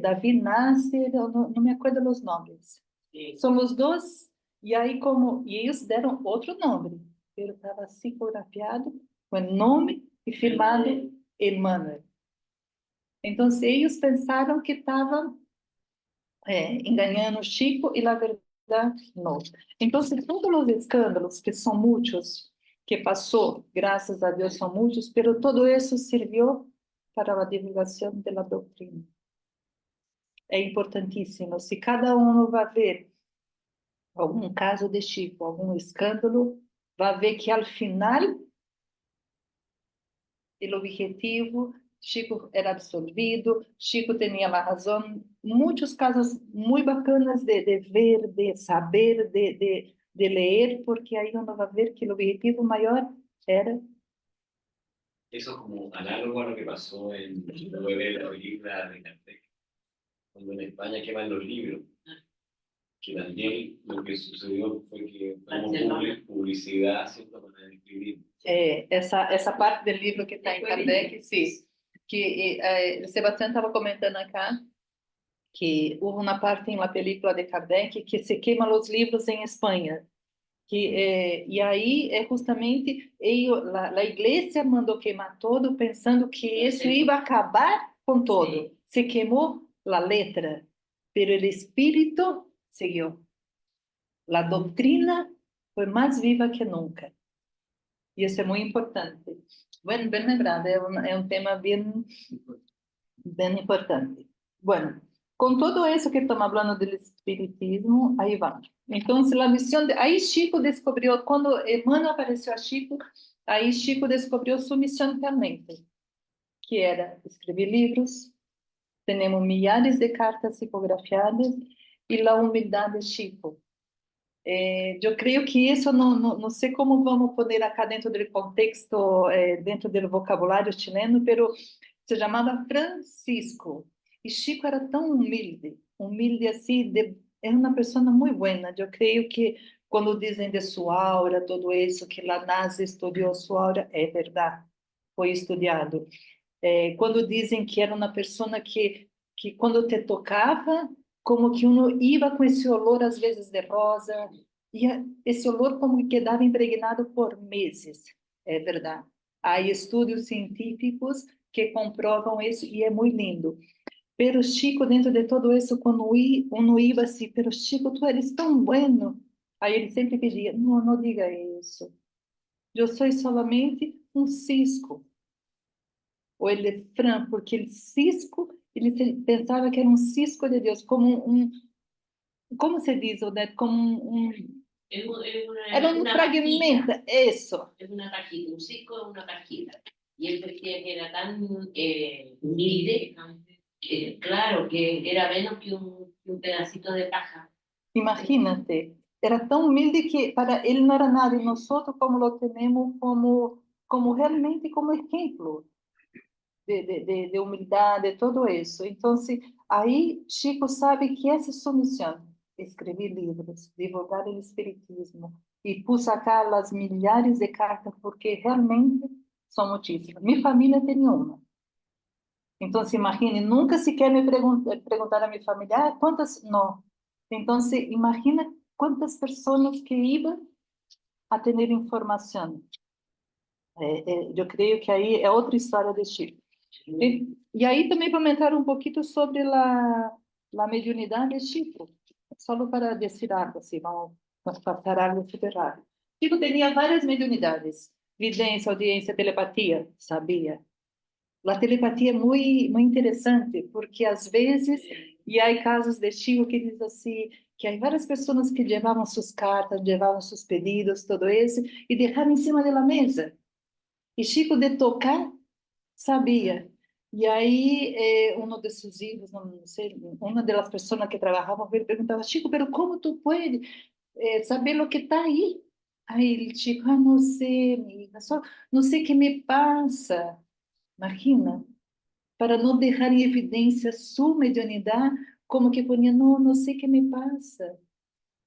David Nasser, eu não me acordo dos nomes. Sim. São os dois, e aí e eles deram outro nome, ele estava psicografiado com o nome e firmado Emmanuel. Então, eles pensaram que estavam enganando o Chico, e na verdade não. Então, todos os escândalos, que são muitos, que passou, graças a Deus são muitos, pero todo isso serviu para a divulgação da doutrina. É importantíssimo. Se cada um vai ver algum caso de Chico, algum escândalo, vai ver que ao final o objetivo, Chico era absolvido, Chico tinha a razão. Muitos casos muito bacanas de ver, de saber, de ler, porque aí uno vai ver que o objetivo maior era. Eso es como análogo a lo que pasó en la de la película de Kardec, cuando en España queman los libros, que también lo que sucedió fue que fue como publicidad, ¿cierto?, para escribir. Essa parte do livro que está em Kardec, sim, que o Sebastião estava comentando acá, que houve uma parte em uma película de Kardec que se queima os livros em Espanha. E aí é justamente a igreja mandou queimar todo, pensando que isso ia acabar com todo. Se queimou a letra, pero o espírito seguiu. A doutrina foi mais viva que nunca. E isso é muito importante. Bem lembrado, é um tema bem importante. Bueno, com tudo isso que estamos falando do espiritismo, aí vamos. Então, a missão aí Chico descobriu, quando Emmanuel apareceu a Chico, aí Chico descobriu sua missão realmente, que era escrever livros. Temos milhares de cartas psicografiadas, e a humildade de Chico. Eu creio que isso não sei como vamos poder acá dentro do contexto, dentro do vocabulário chileno, pero se chamava Francisco. E Chico era tão humilde assim, era uma pessoa muito boa. Eu creio que quando dizem de sua aura, tudo isso, que lá NASA estudou sua aura, é verdade, foi estudado. Quando dizem que era uma pessoa que quando te tocava, como que uno ia com esse olor, às vezes de rosa, e esse olor como que quedava impregnado por meses, é verdade. Há estudos científicos que comprovam isso, e é muito lindo. Pero Chico, dentro de todo isso, quando uno ia assim, pero Chico, tu eres tão bueno. Aí ele sempre pedia, não diga isso. eu sou solamente um cisco. O elefante, porque o cisco, pensava que era um cisco de Deus, como como se diz, Odete? Como era um una fragmento, cajita, isso. es una cajita, un cisco es una cajita. Y él decía que era tan humilde, claro, que era menos que un pedacito de paja. Imagínate, era tão humilde que para ele não era nada, e nós como lo temos como realmente como exemplo de humildade, de todo isso. Então, aí Chico sabe que essa é sua missão, escrever livros, divulgar o espiritismo, e por sacar as milhares de cartas, porque realmente são muitíssimas. Minha família tem uma. Então, imagine, nunca sequer me perguntar a minha família, quantas? Não. Então, imagina quantas pessoas que iam a ter informação. Eu creio que aí é outra história de Chico. E aí também comentar um pouquinho sobre a mediunidade de Chico, só para dizer algo, assim, vamos passar algo super rápido. Chico tinha várias mediunidades, vidência, audiência, telepatia, sabia? A telepatia é muito interessante, porque às vezes, e há casos de Chico que diz assim, que há várias pessoas que levavam suas cartas, levavam seus pedidos, tudo isso, e deixavam em cima da mesa. E Chico, de tocar, sabia. E aí, um de seus filhos, não sei, uma das pessoas que trabalhavam com ele perguntava, Chico, pero como tu pode saber o que está aí? Aí ele, Chico, não sei, amiga, só não sei o que me passa. Imagina, para não deixar em evidência sua mediunidade, como que ponia, não sei o que me passa.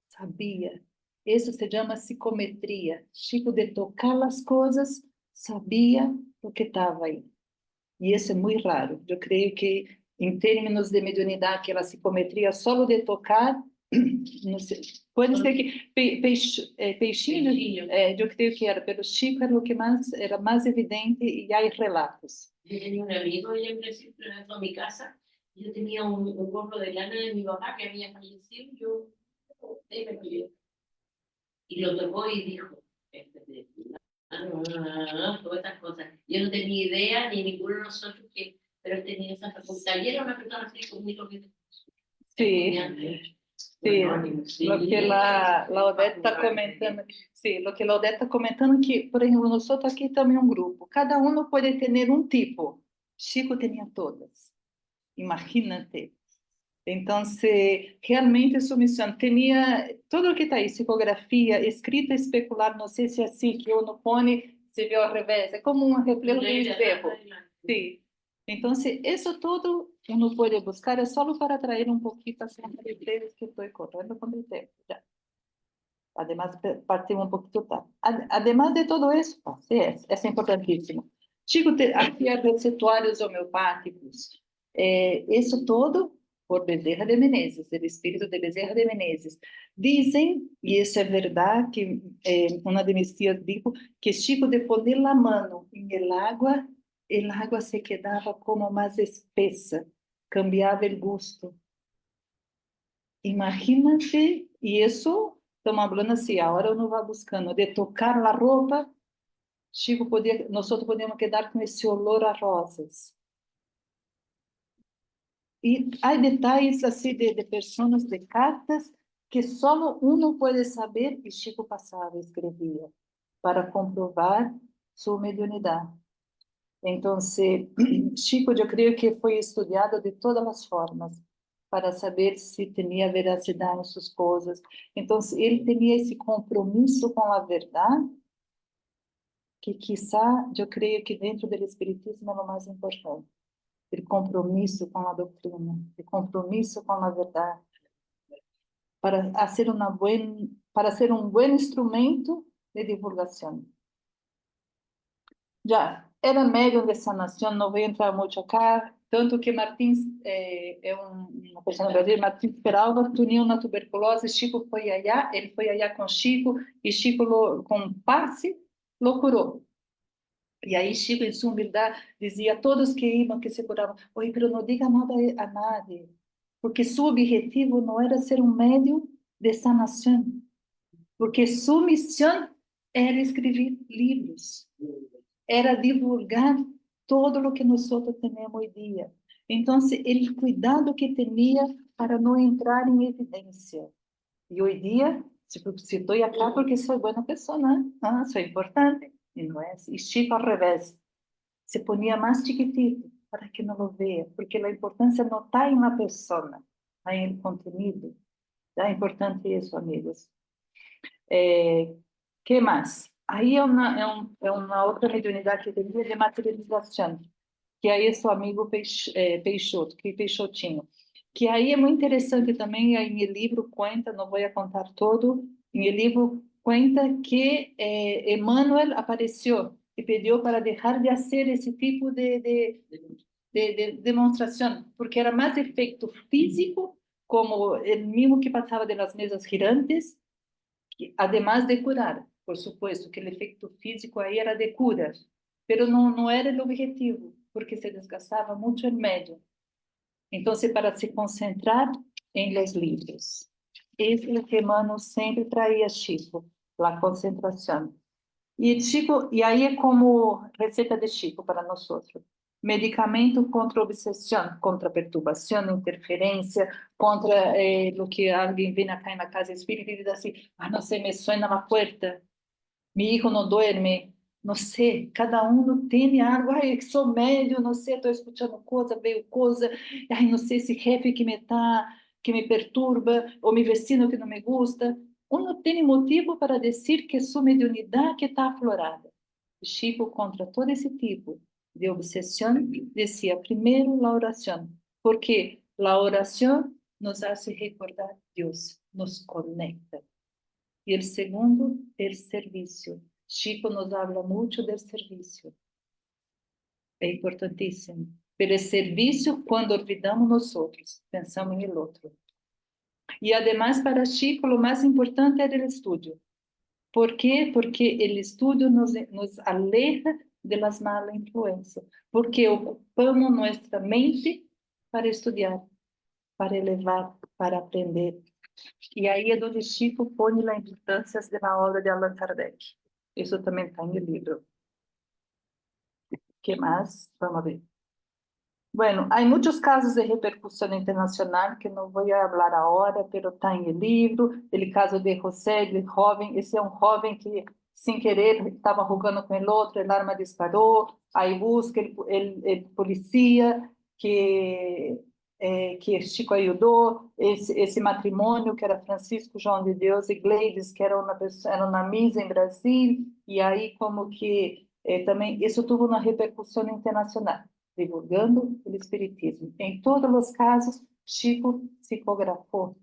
Sabia. Isso se chama psicometria. Chico, de tocar as coisas, sabia o que estava aí. E isso é muito raro. Eu creio que, em termos de mediunidade, aquela psicometria, só de tocar, não sei, pode ser que peixinho, eu creio que era, pelo Chico era o que era mais evidente, e há relatos. Yo tenía un amigo, ella me presentó a mi casa, yo tenía un gorro de lana de mi papá que había fallecido, yo me lo llevé. Y lo tocó y dijo, todas estas cosas. Yo no tenía idea, ni ninguno de nosotros, pero él tenía esa facultad. Y era una persona así conmigo que... Sí, sí, lo que la Odete está comentando, sim, lo que la Odete está comentando que, por exemplo, nós aqui também um grupo, cada um pode ter um tipo. Chico tinha todas, imagínate. Então, realmente sua missão tinha tudo o que está aí, psicografia, escrita especular, não sei se é assim que uno põe, se vê ao revés, é como um reflexo do espejo. Sim. Então, isso tudo uno pode buscar, é só para atrair um pouquinho a cena de ustedes que estou correndo com o tempo. Já. Además, partimos um pouquinho tarde. Además de todo isso, isso é importantíssimo. Chico hacía receituários homeopáticos. Isso todo por Bezerra de Menezes, o espírito de Bezerra de Menezes. Dizem, e isso é verdade, que uma de minhas tias dijo, que Chico, de poner a mão em água se quedava como mais espessa, cambiava o gosto. Imagínate, e isso, estamos falando assim, agora uno vai buscando, de tocar a roupa, Chico nós podíamos quedar com esse olor a rosas. E há detalhes assim de pessoas, de cartas, que só um pode saber, e Chico passava, escrevia, para comprovar sua mediunidade. Então, Chico, eu creio que foi estudado de todas as formas, para saber se tinha veracidade em suas coisas. Então, ele tinha esse compromisso com a verdade, que quizá, eu creio que dentro do Espiritismo é o mais importante. De compromisso com a doutrina, de compromisso com a verdade, para ser um bom instrumento de divulgação. Já era médium de sanação, não vou entrar muito acá, tanto que Martins, uma pessoa no Brasil, Martins Peralva, tinha uma tuberculose, Chico foi allá, ele foi allá com Chico, e Chico, com passe, lo curou. E aí Chico, em sua humildade, dizia a todos que iam, que se curavam, oi, pero não diga nada a nadie, porque seu objetivo não era ser um médium de sanação, porque sua missão era escrever livros, era divulgar todo o que nós temos hoje dia. Então, o cuidado que tinha para não entrar em evidência. E hoje dia, se estou aqui porque sou boa pessoa, sou importante, e não é? E Chico ao revés, se ponia mais chiquitito para que não o veja, porque a importância não está em la pessoa, está em el conteúdo. É importante isso, amigos. Que mais? Aí é uma outra mediunidade que tem de materialização, que aí é seu amigo Peixoto, que Peixotinho, que aí é muito interessante também, aí em livro conta, não vou contar todo, em livro conta que Emmanuel apareceu e pediu para deixar de fazer esse tipo de demonstração, porque era mais efeito físico, como o mesmo que passava das mesas girantes, además de curar, por supuesto, que o efeito físico aí era de cura, pero não era o objetivo, porque se desgastava muito o médium. Então, para se concentrar em los livros. Esse é o que Emmanuel sempre traía Chico, a concentração. E aí é como receita de Chico para nós outros. Medicamento contra obsessão, contra perturbação, interferência, contra o que alguém vem acá na casa espírita e diz assim, não sei, me suena a porta, meu filho não duerme, não sei, cada um tem algo, ai, sou médio, não sei, estou escutando coisa, veio coisa, ai, não sei, esse chefe que me perturba, ou meu vecino que não me gusta. Não tem motivo para dizer que sua mediunidade está aflorada. Chico, contra todo esse tipo de obsessão, dizia primeiro a oração, porque a oração nos hace recordar Deus, nos conecta. E o segundo, o serviço. Chico nos habla muito do serviço. É importantíssimo. Pero serviço quando olvidamos nós outros, pensamos em outro. E, además, para Chico, o mais importante era o estudo. ¿Por quê? Porque o estudo nos aleja de las malas influências. Porque ocupamos nossa mente para estudar, para elevar, para aprender. E aí é onde Chico põe a importância da obra de Allan Kardec. Isso também está no livro. O que mais? Vamos ver. Bueno, há muitos casos de repercussão internacional que não vou falar agora, pero está em livro. O caso de José, de jovem, esse é um jovem que, sem querer, estava jogando com o outro, a arma disparou, aí busca o polícia que Chico ajudou, esse matrimônio que era Francisco João de Deus e Gleides, que era uma missa em Brasil, e aí como que também isso teve uma repercussão internacional, divulgando o espiritismo. Em todos os casos, Chico psicografou,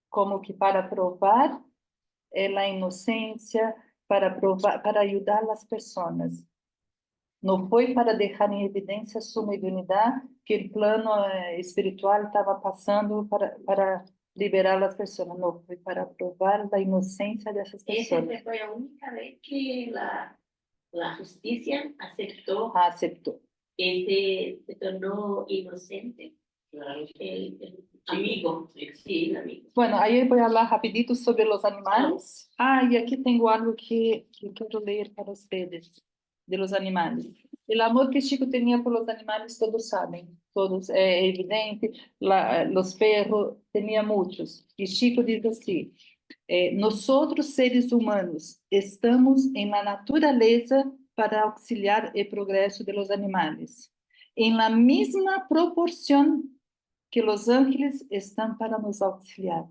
como que para provar a inocência, para ajudar as pessoas. Não foi para deixar em evidência sua mediunidade, que o plano espiritual estava passando para liberar as pessoas. Não, foi para provar a inocência dessas pessoas. Esa fue la única vez que la justicia aceptó, Aceitou. se tornó inocente el amigo, sí, el amigo. Bueno, aí eu vou falar rapidito sobre os animais. E aqui tenho algo que quero ler para vocês, de los animais. O amor que Chico tinha por los animais, todos sabem, todos, é evidente. Os perros, tinha muitos. E Chico diz assim, nós seres humanos, estamos em la natureza para auxiliar o progresso de los animais, em la mesma proporção que os ángeles estão para nos auxiliar.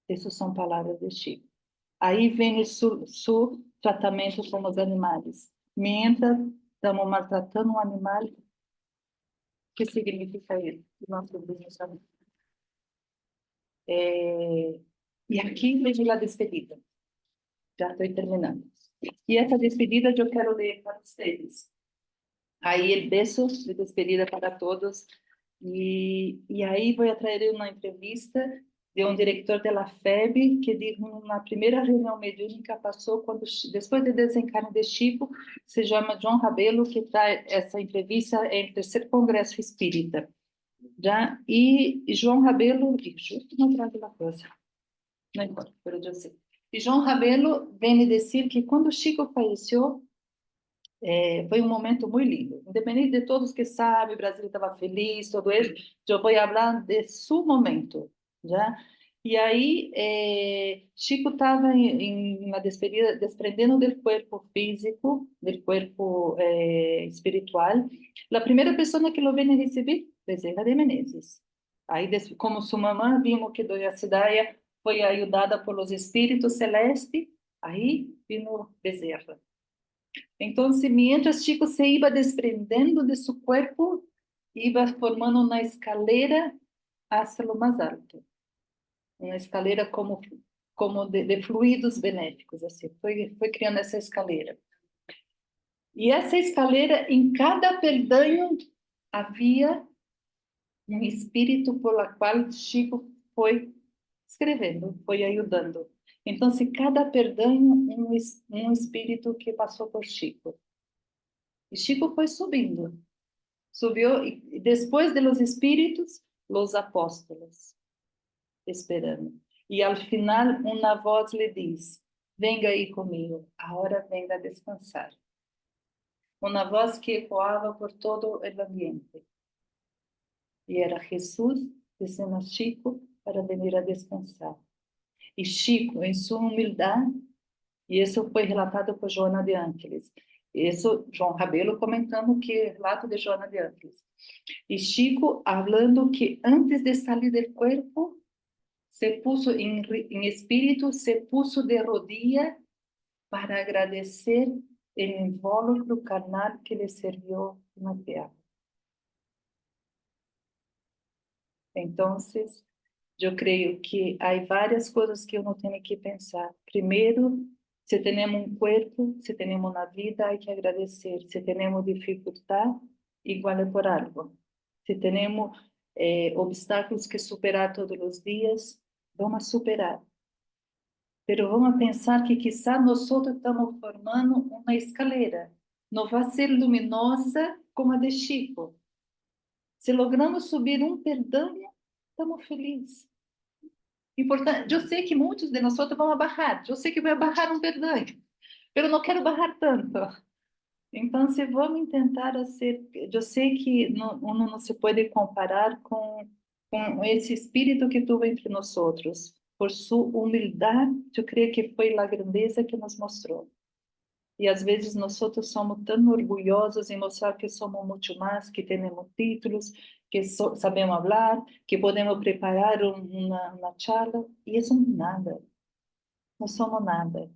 Essas são palavras de Chico. Aí vem o seu tratamento com os animais. Mientras estamos maltratando um animal, o que significa isso? Nosso Deus sabe. E aqui vem a despedida. Já estou terminando. E essa despedida eu quero ler para vocês. Aí, o beijo de despedida para todos. E aí vou trazer uma entrevista de um diretor da FEB que dijo na primeira reunião mediúnica passou quando depois do desencarne de Chico, se chama João Rabelo, que traz essa entrevista em terceiro congresso espírita. Já e João Rabelo, justo não traz a coisa. Não importa, pero eu sei. E João Rabelo vem dizer que quando Chico faleceu, foi um momento muito lindo. Independente de todos que sabem, o Brasil estava feliz, todo isso, eu vou falar de seu momento, já? E aí, Chico estava em uma despedida, desprendendo do corpo físico, do corpo espiritual. A primeira pessoa que lo vem a receber, Bezerra de Menezes. Aí, como sua mamãe, vimos que Dona Cidade foi ajudada por los espíritos celestes, aí vino Bezerra. Então, mientras Chico se iba desprendendo de su cuerpo, iba formando una escalera hacia lo más alto. Uma escalera como de fluidos benéficos, assim. Foi criando essa escalera. E essa escalera, em cada peldaño, havia um espírito por la qual Chico foi escrevendo, foi ajudando. Então, cada peldaño, um espírito que passou por Chico. E Chico foi subindo. Subiu, e depois de los espíritos, los apóstolos, esperando. E ao final, uma voz lhe diz: venga aí comigo, agora venga descansar. Uma voz que ecoava por todo o ambiente. E era Jesus dizendo a Chico para vir a descansar. E Chico, em sua humildade, e isso foi relatado por Joana de Ângeles. Isso, João Rabelo comentando que relato de Joana de Ângeles. E Chico falando que antes de sair do corpo, se puso em espírito, se puso de rodillas para agradecer o invólucro carnal que lhe serviu na terra. Então, eu creio que há várias coisas que uno tem que pensar. Primeiro, se temos um corpo, se temos uma vida, há que agradecer. Se temos dificuldade, igual é por algo. Se temos obstáculos que superar todos os dias, vamos superar. Pero vamos pensar que quizá nós estamos formando uma escalera. Não vai ser luminosa como a de Chico. Se logramos subir um peldaño, estamos felizes. Importante, eu sei que muitos de nós vão barrar. Eu sei que vou barrar um peldaño, mas não quero barrar tanto. Então, se vamos tentar fazer, eu sei que uno não se pode comparar com esse espírito que tuvo entre nós. Por sua humildade, eu creio que foi a grandeza que nos mostrou. E às vezes nós somos tão orgulhosos em mostrar que somos muito mais, que temos títulos, que sabemos falar, que podemos preparar uma charla, e isso não é nada. Não somos nada.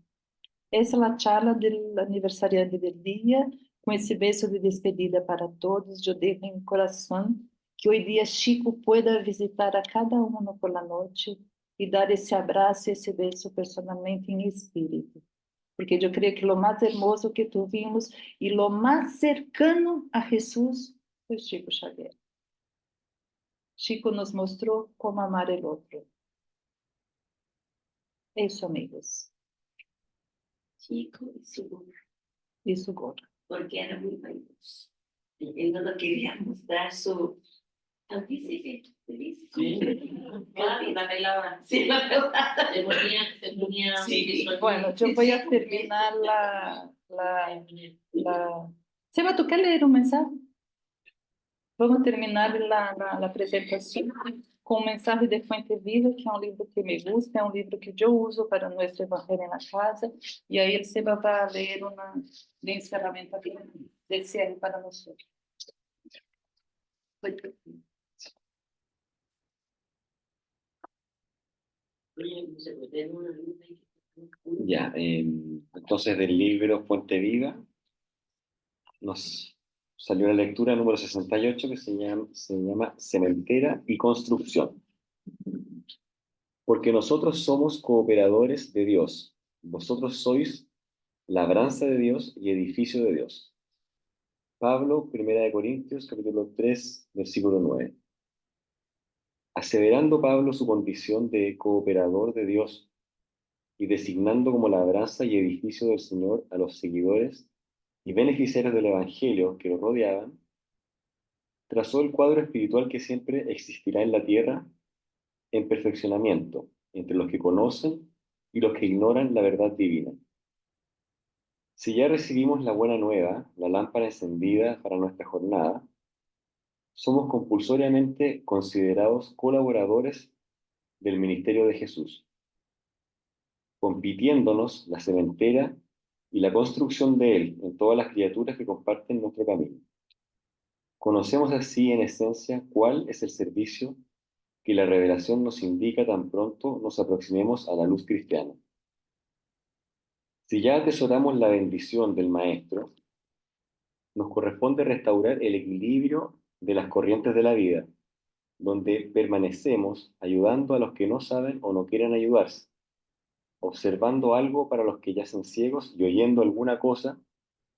Essa é a charla do aniversariante do dia, com esse beijo de despedida para todos. Eu dejo em coração que hoje dia Chico pueda visitar a cada um por la noite e dar esse abraço, esse beijo personalmente em espírito. Porque eu creio que o mais hermoso que tuvimos e o mais cercano a Jesus foi Chico Xavier. Chico nos mostrou como amar o outro. Isso, amigos. Chico y su gorra, Isso, Gora. porque era muy vaidoso. Él no lo quería mostrar al príncipe. Sí. Claro, la velaba. Sí, la velaba. Se ponía Sí. visualmente. Bueno, eu vou terminar Seba, tu quer ler um mensagem? Vamos terminar a apresentação com um mensagem de Fuente Viva, que é um livro que me gusta, é um livro que eu uso para nosso evangelho na casa, e aí ele Seba vai ler de encerramento de cierre para nós. Ya, entonces del libro Fuente Viva nos salió la lectura número 68 que se llama Cementera y Construcción. Porque nosotros somos cooperadores de Dios, vosotros sois labranza de Dios y edificio de Dios. Pablo, 1 Corintios, capítulo 3, versículo 9. Aseverando Pablo su condición de cooperador de Dios y designando como labranza y edificio del Señor a los seguidores y beneficiarios del Evangelio que lo rodeaban, trazó el cuadro espiritual que siempre existirá en la tierra en perfeccionamiento entre los que conocen y los que ignoran la verdad divina. Si ya recibimos la buena nueva, la lámpara encendida para nuestra jornada, somos compulsoriamente considerados colaboradores del ministerio de Jesús, compitiéndonos la sementera y la construcción de Él en todas las criaturas que comparten nuestro camino. Conocemos así en esencia cuál es el servicio que la revelación nos indica tan pronto nos aproximemos a la luz cristiana. Si ya atesoramos la bendición del Maestro, nos corresponde restaurar el equilibrio de las corrientes de la vida, donde permanecemos ayudando a los que no saben o no quieren ayudarse, observando algo para los que yacen ciegos y oyendo alguna cosa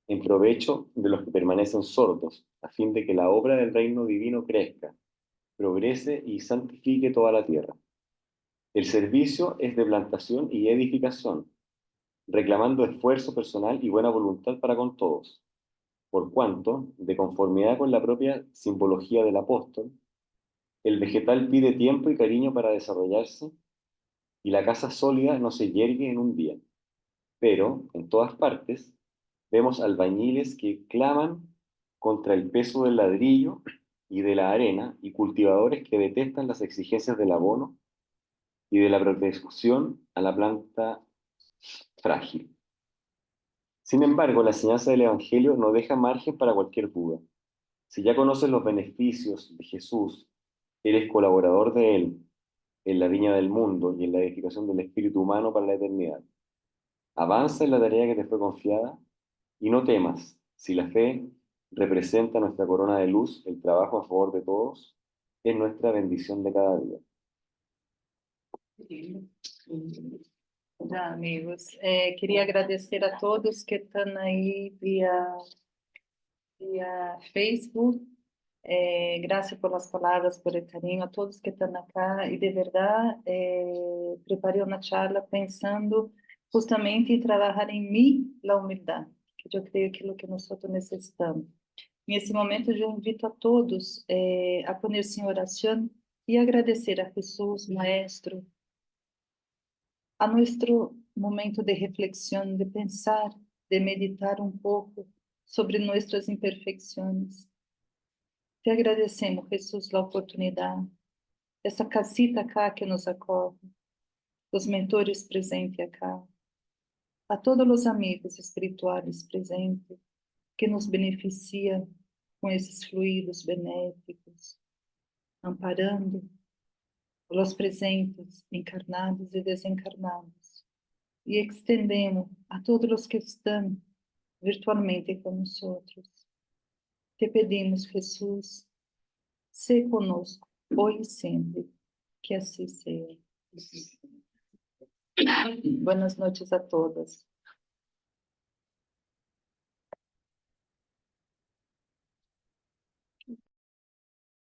en provecho de los que permanecen sordos, a fin de que la obra del reino divino crezca, progrese y santifique toda la tierra. El servicio es de plantación y edificación, reclamando esfuerzo personal y buena voluntad para con todos, por cuanto, de conformidad con la propia simbología del apóstol, el vegetal pide tiempo y cariño para desarrollarse y la casa sólida no se yergue en un día. Pero, en todas partes, vemos albañiles que claman contra el peso del ladrillo y de la arena y cultivadores que detestan las exigencias del abono y de la protección a la planta frágil. Sin embargo, la enseñanza del Evangelio no deja margen para cualquier duda. Si ya conoces los beneficios de Jesús, eres colaborador de Él en la viña del mundo y en la edificación del espíritu humano para la eternidad. Avanza en la tarea que te fue confiada y no temas si la fe representa nuestra corona de luz, el trabajo a favor de todos es nuestra bendición de cada día. Já, amigos, queria agradecer a todos que estão aí via Facebook. Graças pelas palavras, por el carinho, a todos que estão acá. E de verdade, preparei uma charla pensando justamente em trabalhar em mim a humildade, que eu creio que é o que nós necessitamos. Nesse momento, eu invito a todos a poner-se em oração e agradecer a Jesus, Maestro, a nosso momento de reflexão, de pensar, de meditar um pouco sobre nossas imperfeições. Te agradecemos, Jesus, a oportunidade, essa casita acá que nos acolhe, os mentores presentes acá, a todos os amigos espirituais presentes, que nos beneficiam com esses fluidos benéficos, amparando os presentes, encarnados e desencarnados, e estendemos a todos os que estão virtualmente conosco. Te pedimos, Jesus, sé conosco, hoje e sempre, que assim seja. Buenas noches a todas.